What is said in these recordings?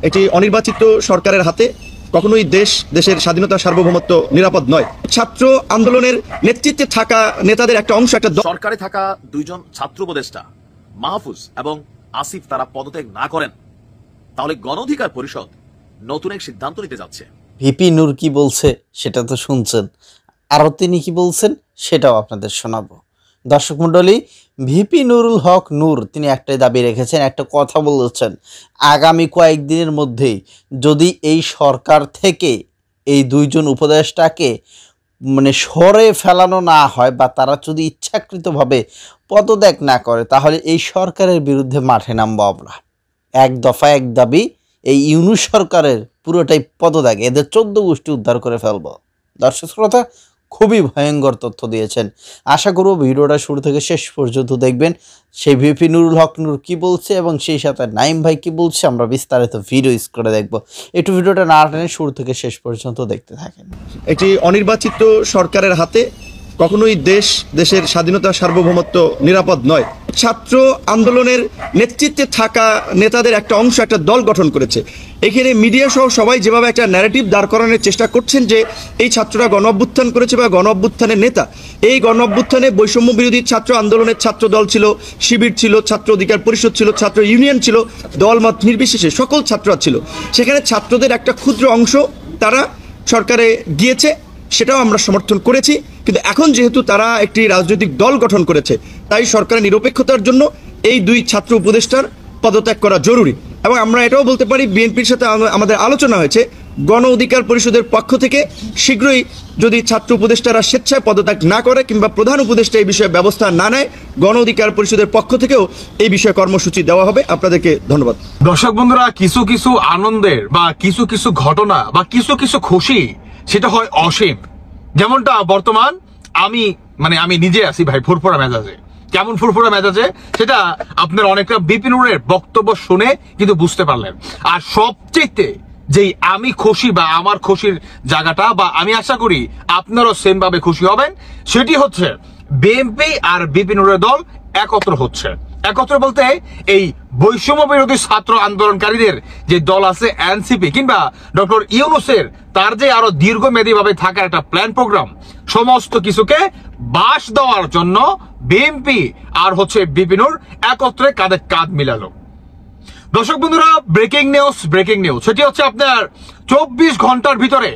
এটি অনির্বাচিত সরকারের হাতে কখনোই দেশের স্বাধীনতা সার্বভৌমত্ব নিরাপদ নয়। ছাত্র আন্দোলনের নেতৃত্বে থাকা নেতাদের একটা অংশ একটা সরকারে থাকা দুইজন ছাত্র উপদেষ্টা মাহফুজ এবং আসিফ তারা পদত্যাগ না করেন, তাহলে গণ অধিকার পরিষদ নতুন এক সিদ্ধান্ত নিতে যাচ্ছে। ভিপি নূর কি বলছে সেটা তো শুনছেন, আরও তিনি কি বলছেন সেটাও আপনাদের শোনাবো। দর্শক মণ্ডলী, ভিপি নুরুল হক নূর তিনি একটাই দাবি রেখেছেন, একটা কথা বলেছেন, আগামী কয়েকদিনের মধ্যেই যদি এই সরকার থেকে এই দুইজন উপদেষ্টাকে সরে ফেলানো না হয় বা তারা যদি ইচ্ছাকৃতভাবে পদত্যাগ না করে, তাহলে এই সরকারের বিরুদ্ধে মাঠে নামবো আমরা। এক দফা এক দাবি, এই ইউনূস সরকারের পুরোটাই পদত্যাগ, এদের 14 গোষ্ঠী উদ্ধার করে ফেলবো। দর্শক শ্রোতা, খুবই ভয়ঙ্কর তথ্য দিয়েছেন। আশা করব ভিডিওটা শুরু থেকে শেষ পর্যন্ত দেখবেন। সেই ভিপি নুরুল হক নূর কী বলছে এবং সেই সাথে নাইম ভাই কী বলছে আমরা বিস্তারিত ভিডিও করে দেখব। একটু ভিডিওটা না টেনে শুরু থেকে শেষ পর্যন্ত দেখতে থাকেন। এটি অনির্বাচিত সরকারের হাতে কখনোই দেশের স্বাধীনতা সার্বভৌমত্ব নিরাপদ নয়। ছাত্র আন্দোলনের নেতৃত্বে থাকা নেতাদের একটা অংশ একটা দল গঠন করেছে। এখানে মিডিয়া সহ সবাই যেভাবে একটা ন্যারেটিভ দাঁড় করানোর চেষ্টা করছেন যে এই ছাত্ররা গণ অভ্যুত্থান করেছে বা গণ অভ্যুত্থানের নেতা, এই গণ অভ্যুত্থানে বৈষম্য বিরোধী ছাত্র আন্দোলনের ছাত্র দল ছিল, শিবির ছিল, ছাত্র অধিকার পরিষদ ছিল, ছাত্র ইউনিয়ন ছিল, দলমত নির্বিশেষে সকল ছাত্ররা ছিল। সেখানে ছাত্রদের একটা ক্ষুদ্র অংশ তারা সরকারে গিয়েছে, সেটাও আমরা সমর্থন করেছি। কিন্তু এখন যেহেতু তারা একটি রাজনৈতিক দল গঠন করেছে, তাই সরকারের নিরপেক্ষতার জন্য এই দুই ছাত্র উপদেষ্টার পদত্যাগ করা জরুরি। এবং আমরা এটাও বলতে পারি, বিএনপির সাথে আমাদের আলোচনা হয়েছে, গণ অধিকার পরিষদের পক্ষ থেকে শীঘ্রই যদি ছাত্র উপদেষ্টারা স্বেচ্ছায় পদত্যাগ না করে কিংবা প্রধান উপদেষ্টা এই বিষয়ে ব্যবস্থা না নেয়, গণ অধিকার পরিষদের পক্ষ থেকেও এই বিষয়ে কর্মসূচি দেওয়া হবে। আপনাদেরকে ধন্যবাদ। দর্শক বন্ধুরা, কিছু কিছু আনন্দের বা কিছু কিছু ঘটনা বা কিছু কিছু খুশি সেটা হয় অসীম। যেমনটা বর্তমান আমি নিজে আছি ভাই ফুরফুরা মেজাজে। কেমন ফুরফুরা মেজাজে সেটা আপনার অনেকটা ভিপি নূরের বক্তব্য শুনে কিন্তু বুঝতে পারলেন। আর সবচেয়ে যেই আমি খুশি বা আমার খুশির জায়গাটা, বা আমি আশা করি আপনারাও সেম ভাবে খুশি হবেন, সেটি হচ্ছে বিএনপি আর ভিপি নূরের দল একত্র হচ্ছে। একত্র বলতে এই বৈষম্য বিরোধী ছাত্র আন্দোলনকারীদের যে দল আছে এনসিপি কিংবা ডক্টর ইউনূসের তার যে আরো দীর্ঘমেয়াদী ভাবে থাকার একটা প্ল্যান প্রোগ্রাম, সমস্ত কিছুকে বাস দেওয়ার জন্য বিএনপি আর ভিপি নূর একত্রে কাঁধে কাঁধ মিলালো। দর্শক বন্ধুরা, ব্রেকিং নিউজ সেটি হচ্ছে আপনার 24 ঘন্টার ভিতরে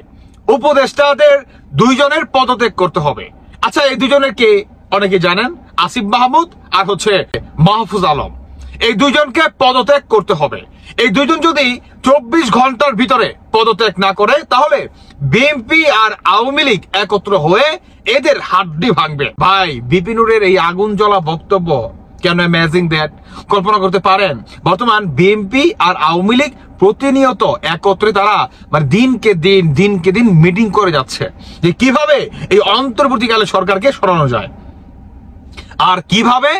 উপদেষ্টাদের দুইজনের পদত্যাগ করতে হবে। আচ্ছা, এই দুজনের কে অনেকে জানেন, আসিফ মাহমুদ আর মাহফুজ আলম। এই দুইজনকে পদত্যাগ করতে হবে। এই দুইজন যদি 24 ঘন্টার ভিতরে পদত্যাগ না করে, তাহলে বিএনপি আর আওয়ামী লীগ একত্র হয়ে এদের হাড্ডি ভাঙবে। ভাই, ভিপি নূরের এই আগুন জ্বলা বক্তব্য, কেন অ্যামেজিং দ্যাট, কল্পনা করতে পারেন? বর্তমান বিএনপি আর আওয়ামী লীগ প্রতিনিয়ত একত্রে তারা দিনকে দিন মিটিং করে যাচ্ছে যে কিভাবে এই অন্তর্বর্তীকালে সরকারকে সরানো যায়, আর কিভাবে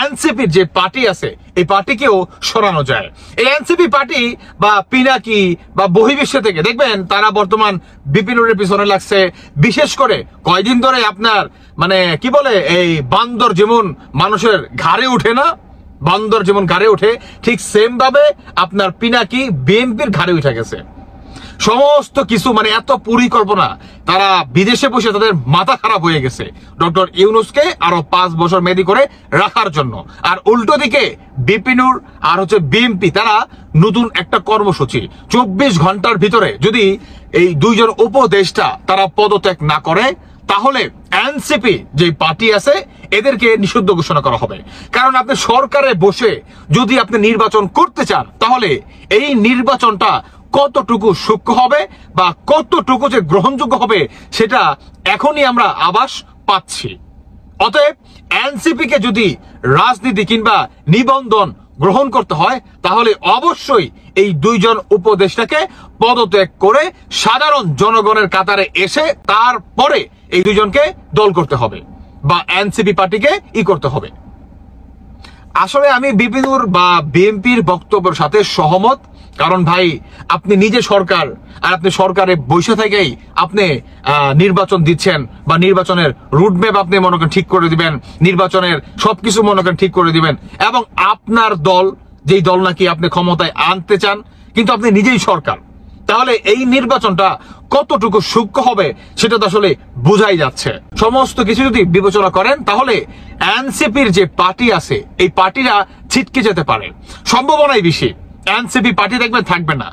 এনসিপির যে পার্টি আছে এই পার্টিকেও সরানো যায়। এই এনসিপি পার্টি বা পিনাকি বা বহির্বিশ্ব থেকে দেখবেন তারা বর্তমান ভিপি নূরের পিছনে লাগছে। বিশেষ করে কয়দিন ধরে আপনার কি বলে, এই বান্দর যেমন মানুষের ঘাড়ে উঠে না, বান্দর যেমন ঘাড়ে উঠে, ঠিক সেম ভাবে আপনার পিনাকি বিএনপির ঘাড়ে উঠে গেছে। সমস্ত কিছু এত পরিকল্পনা, তারা বিদেশে বসে তাদের মাথা খারাপ হয়ে গেছে ডক্টর ইউনূসকে আরো 5 বছর মেয়াদি করে রাখার জন্য। আর উল্টো দিকে ভিপি নূর আর বিএনপি তারা নতুন একটা কর্মসূচি, 24 ঘন্টার ভিতরে যদি এই দুইজন উপদেষ্টা তারা পদত্যাগ না করে, তাহলে এনসিপি যে পার্টি আছে এদেরকে নিষিদ্ধ ঘোষণা করা হবে। কারণ আপনি সরকারে বসে যদি আপনি নির্বাচন করতে চান, তাহলে এই নির্বাচনটা কতটুকু সূক্ষ্ম হবে বা কতটুকু যে গ্রহণযোগ্য হবে সেটা এখনই আমরা আভাস পাচ্ছি। অতএব এনসিপি কে যদি রাজনীতি কিংবা নিবন্ধন গ্রহণ করতে হয়, তাহলে অবশ্যই এই দুইজন উপদেষ্টাকে পদত্যাগ করে সাধারণ জনগণের কাতারে এসে তারপরে এই দুইজনকে দল করতে হবে বা এনসিপি পার্টিকে করতে হবে। আসলে আমি ভিপি নূর বা বিএনপির বক্তব্যের সাথে সহমত। কারণ ভাই, আপনি নিজে সরকার, আর আপনি সরকারে বসে থেকেই আপনি নির্বাচন দিচ্ছেন বা নির্বাচনের রুটম্যাপ আপনি মনে করেন ঠিক করে দিবেন, নির্বাচনের সবকিছু মনে করেন ঠিক করে দিবেন, এবং আপনার দল, যেই দল নাকি আপনি ক্ষমতায় আনতে চান কিন্তু আপনি নিজেই সরকার। তাহলে এই নির্বাচনটা কতটুকু সূক্ষ্ম হবে সেটা তো আসলে বোঝাই যাচ্ছে। সমস্ত কিছু যদি বিবেচনা করেন তাহলে এনসিপির যে পার্টি আছে এই পার্টিরা ছিটকে যেতে পারে, সম্ভাবনাই বেশি। এনসিপি পার্টি দেখবেন থাকবে না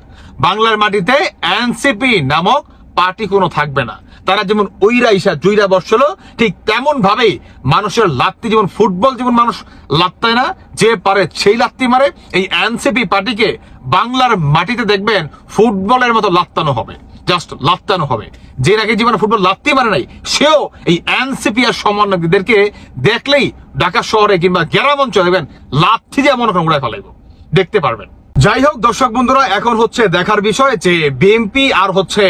বাংলার মাটিতে, এনসিপি নামক পার্টি কোনো থাকবে না। তারা যেমন ওইরা ইসা জুইরা বসছিল ঠিক তেমন ভাবেই মানুষের লাত্তি, যেমন ফুটবল যেমন মানুষ লাত্তায় না, যে পারে সেই লাত্তি মারে, এই এনসিপি পার্টিকে বাংলার মাটিতে দেখবেন ফুটবলের মতো লাত্তানো হবে, জাস্ট লাত্তানো হবে। যে নাকি জীবনে ফুটবল লাত্তি মারে নাই সেও এই এনসিপি আর সমন্বয়কদেরকে দেখলেই ঢাকা শহরে কিংবা গ্রাম অঞ্চলে দেখবেন লাথি দিয়ে মনে করেন উড়ায় ফেলাইব, দেখতে পারবেন। যাই হোক দর্শক বন্ধুরা, এখন হচ্ছে দেখার বিষয় যে বিএনপি আর হচ্ছে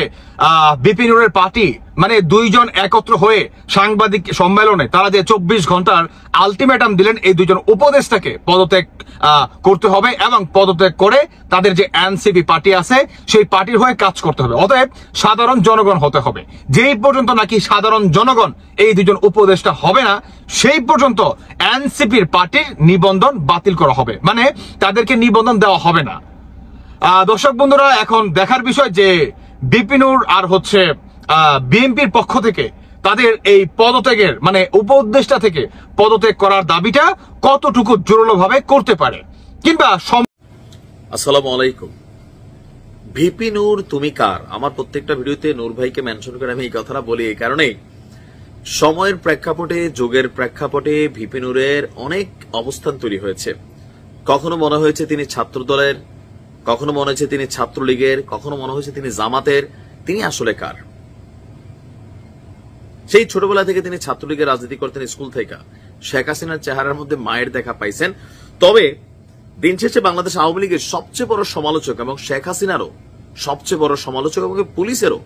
বিপি নুরের পার্টি মানে দুইজন একত্র হয়ে সাংবাদিক সম্মেলনে তারা যে 24 ঘন্টার আলটিমেটাম দিলেন এই দুইজন উপদেষ্টাকে পদত্যাগ করতে হবে এবং পদত্যাগ করে তাদের যে এনসিপি পার্টি আছে সেই পার্টির হয়ে কাজ করতে হবে। অতএব সাধারণ জনগণ হতে হবে। যেই পর্যন্ত নাকি সাধারণ জনগণ এই দুজন উপদেষ্টা হবে না সেই পর্যন্ত এনসিপির পার্টির নিবন্ধন বাতিল করা হবে, মানে তাদেরকে নিবন্ধন দেওয়া হবে না। দর্শক বন্ধুরা, এখন দেখার বিষয় যে বিপিনুর আর হচ্ছে বিএনপির পক্ষ থেকে তাদের এই পদত্যাগের মানে উপদেষ্টা থেকে পদত্যাগ করার দাবিটা কতটুকু জোরালো ভাবে করতে পারে কিংবা। আসসালামু আলাইকুম। ভিপি নূর তুমি কার? আমার প্রত্যেকটা ভিডিওতে নূর ভাইকে মেনশন করে আমি এই কথাটা বলি এই কারণে, সময়ের প্রেক্ষাপটে যুগের প্রেক্ষাপটে ভিপি নূরের অনেক অবস্থান তৈরি হয়েছে। কখনো মনে হয়েছে তিনি ছাত্র দলের, কখনো মনে হয়েছে তিনি ছাত্রলীগের, কখনো মনে হয়েছে তিনি জামাতের। তিনি আসলে কার? সেই ছোটবেলা থেকে তিনি ছাত্রলীগের রাজনীতি করতেন, স্কুল থেকে শেখ হাসিনার চেহারার মধ্যে মায়ের দেখা পাইছেন। তবে দিন শেষে বাংলাদেশ আওয়ামী লীগের সবচেয়ে বড় সমালোচক এবং শেখ হাসিনারও সবচেয়ে বড় সমালোচক এবং পুলিশেরও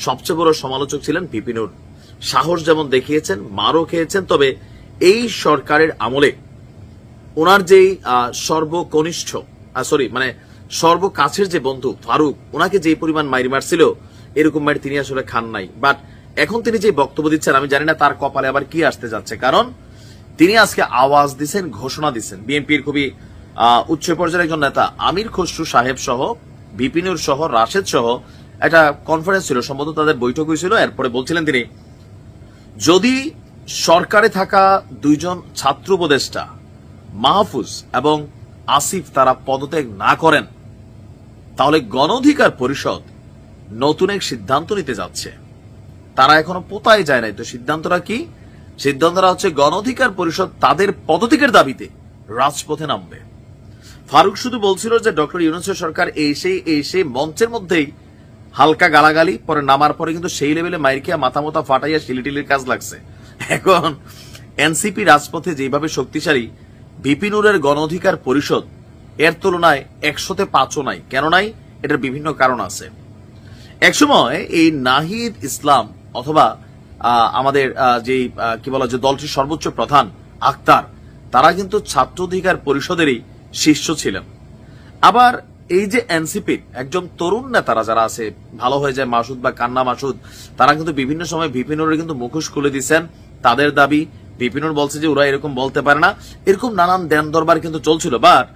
সবচেয়ে বড় সমালোচক ছিলেন ভিপি নূর। সাহস যেমন দেখিয়েছেন, মারও খেয়েছেন। তবে এই সরকারের আমলে ওনার যেই সর্বকনিষ্ঠ সর্বকাছের যে বন্ধু ফারুক, ওনাকে যে পরিমাণ মাইর মারছিল এরকম মাইর তিনি আসলে খান নাই। বাট এখন তিনি যে বক্তব্য দিচ্ছেন আমি জানি না তার কপালে আবার কি আসতে যাচ্ছে, কারণ তিনি আজকে আওয়াজ দিচ্ছেন, ঘোষণা দিচ্ছেন। বিএনপির খুবই উচ্চ পর্যায়ের একজন নেতা আমির খসরু সাহেব সহ ভিপি নূর সহ রাশেদ সহ একটা কনফারেন্স ছিল, সম্ভবত তাদের বৈঠক হয়েছিল। এরপরে বলছিলেন তিনি, যদি সরকারে থাকা দুইজন ছাত্র উপদেষ্টা মাহফুজ এবং আসিফ তারা পদত্যাগ না করেন তাহলে গণ অধিকার পরিষদ নতুন এক সিদ্ধান্ত নিতে যাচ্ছে। তারা এখনো পোতায় যায় নাই। তো সিদ্ধান্তটা কি? সিদ্ধান্তটা হচ্ছে গণ অধিকার পরিষদ তাদের পদত্যাগের দাবিতে রাজপথে নামবে। ফারুক শুধু বলছিল যে ডক্টর ইউনূসের সরকার এসে মঞ্চের মধ্যেই হালকা গালাগালি, পরে নামার পরে কিন্তু সেই লেভেলে মাইর খেয়া মাথা মাথা ফাটাইয়া শিলিটিলির কাজ লাগছে। এখন এনসিপি রাজপথে যেভাবে শক্তিশালী, ভিপি নূরের গণ অধিকার পরিষদ এর তুলনায় 100-তে 5ও নাই। কেন নাই? এটার বিভিন্ন কারণ আছে। একসময় এই নাহিদ ইসলাম অথবা আমাদের যে কি বলা যে দলটির সর্বোচ্চ প্রধান আক্তার, তারা কিন্তু ছাত্র অধিকার পরিষদেরই শীর্ষ ছিলেন। আবার এই যে এনসিপির একজন তরুণ নেতারা যারা আছে, ভালো হয়ে যায় মাসুদ বা কান্না মাসুদ, তারা কিন্তু বিভিন্ন সময় ভিপি নূরের কিন্তু মুখোশ খুলে দিচ্ছেন। তাদের দাবি, ভিপি নূর বলছে যে ওরা এরকম বলতে পারে না, এরকম নানান দেন দরবার কিন্তু চলছিল। বাট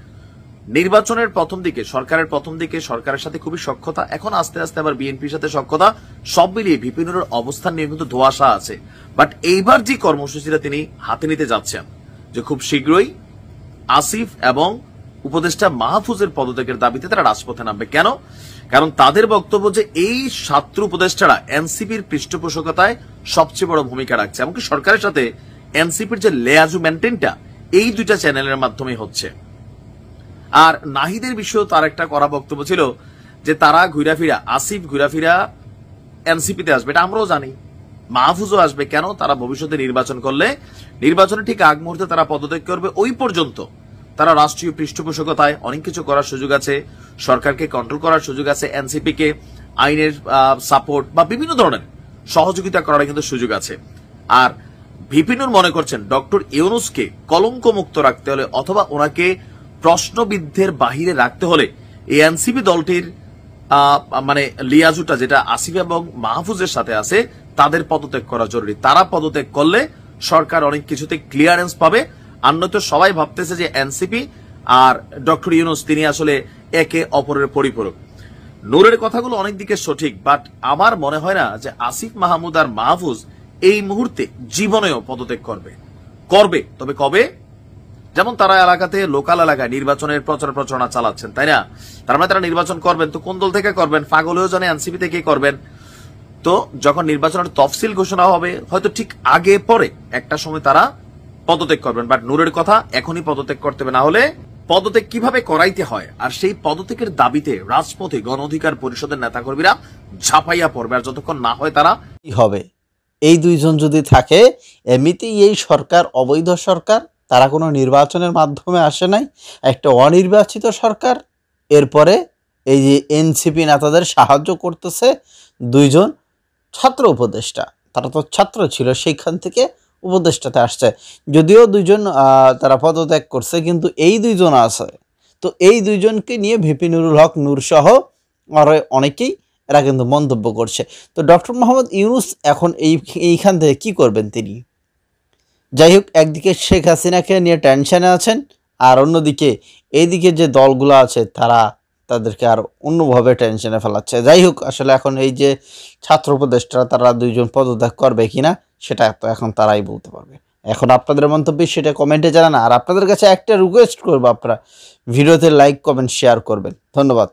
নির্বাচনের প্রথম দিকে, সরকারের প্রথম দিকে সরকারের সাথে খুবই সখ্যতা, এখন আস্তে আস্তে আবার বিএনপির সাথে সখ্যতা, সব মিলিয়ে ভিপি নূরের অবস্থান নিয়ে কিন্তু ধোঁয়াশা আছে। বাট এইবার যে কর্মসূচিটা তিনি হাতে নিতে যাচ্ছেন যে খুব শীঘ্রই আসিফ এবং উপদেষ্টা মাহফুজের পদত্যাগের দাবিতে তারা রাজপথে নামবে। কেন? কারণ তাদের বক্তব্য যে এই ছাত্র উপদেষ্টারা এনসিপির পৃষ্ঠপোষকতায় সবচেয়ে বড় ভূমিকা রাখছে, এমনকি সরকারের সাথে এনসিপির যে লেয়াজু মেনটেনটা এই দুইটা চ্যানেলের মাধ্যমে হচ্ছে। আর নাহিদের বিষয়েও তার একটা করা বক্তব্য ছিল যে তারা ঘুরাফিরা, আসিফ ঘুরাফিরা এনসিপিতে আসবে, এটা আমরাও জানি। মাহফুজও আসবে। কেন? তারা ভবিষ্যতে নির্বাচন করলে নির্বাচনের ঠিক আগ মুহূর্তে তারা পদত্যাগ করবে। ওই পর্যন্ত তারা রাষ্ট্রীয় পৃষ্ঠপোষকতায় অনেক কিছু করার সুযোগ আছে, সরকারকে কন্ট্রোল করার সুযোগ আছে, এনসিপি কে আইনের সাপোর্ট বা বিভিন্ন ধরনের সহযোগিতা করার কিন্তু সুযোগ আছে। আর ভিপি নূর মনে করছেন ডক্টর ইউনূসকে কলঙ্ক মুক্ত রাখতে হলে অথবা ওনাকে প্রশ্নবিদ্ধের বাহিরে রাখতে হলে এই এনসিপি দলটির মানে লিয়াজুটা যেটা আসিফ এবং মাহফুজের সাথে আছে তাদের পদত্যাগ করা জরুরি। তারা পদত্যাগ করলে সরকার অনেক কিছুতে ক্লিয়ারেন্স পাবে। আর নয়তো সবাই ভাবতেছে যে এনসিপি আর ডক্টর ইউনূস তিনি আসলে একে অপরের পরিপূরক। নূরের কথাগুলো অনেক দিকে সঠিক, বাট আমার মনে হয় না যে আসিফ মাহমুদ আর মাহফুজ এই মুহূর্তে জীবনেও পদত্যাগ করবে। তবে কবে? যেমন তারা এলাকাতে লোকাল এলাকায় নির্বাচনের প্রচারণা চালাচ্ছেন, তাই না? তার মানে তারা নির্বাচন করবেন, তো কোন দল থেকে করবেন? পাগল হয়েও জানে এনসিপি থেকে করবেন। তো যখন নির্বাচনের তফসিল ঘোষণা হবে, হয়তো ঠিক আগে পরে একটা সময় তারা পদত্যাগ করবেন। বাট নূরের কথা, এখনই পদত্যাগ করতে হবে, না হলে পদত্যাগ কিভাবে করাইতে হয় আর সেই পদত্যাগের দাবিতে রাজপথে গণ অধিকার পরিষদের নেতাকর্মীরা ঝাঁপাইয়া পড়বে। আর যতক্ষণ না হয় তারা কি হবে? এই দুইজন যদি থাকে, এমনিতেই এই সরকার অবৈধ সরকার, তারা কোনো নির্বাচনের মাধ্যমে আসে নাই, একটা অনির্বাচিত সরকার। এরপরে এই যে এনসিপি নেতাদের সাহায্য করতেছে দুইজন ছাত্র উপদেষ্টা, তারা তো ছাত্র ছিল, সেইখান থেকে উপদেষ্টাতে আসছে। যদিও দুইজন তারা পদত্যাগ করছে, কিন্তু এই দুইজন আছে। তো এই দুইজনকে নিয়ে ভিপি নুরুল হক নূর সহ আর অনেকেই এরা কিন্তু মন্তব্য করছে। তো ডক্টর মোহাম্মদ ইউনূস এখন এইখান থেকে কি করবেন তিনি? যাই হোক, একদিকে শেখ হাসিনাকে নিয়ে টেনশনে আছেন, আর অন্যদিকে এইদিকে যে দলগুলো আছে তারা তাদেরকে আর অন্যভাবে টেনশনে ফেলাচ্ছে। যাই হোক, আসলে এখন এই যে ছাত্র উপদেষ্টারা তারা দুইজন পদত্যাগ করবে কিনা সেটা তো এখন তারাই বলতে পারবে। এখন আপনাদের মন্তব্য সেটা কমেন্টে জানান। আর আপনাদের কাছে একটা রিকোয়েস্ট করবো, আপনারা ভিডিওতে লাইক কমেন্ট শেয়ার করবেন। ধন্যবাদ।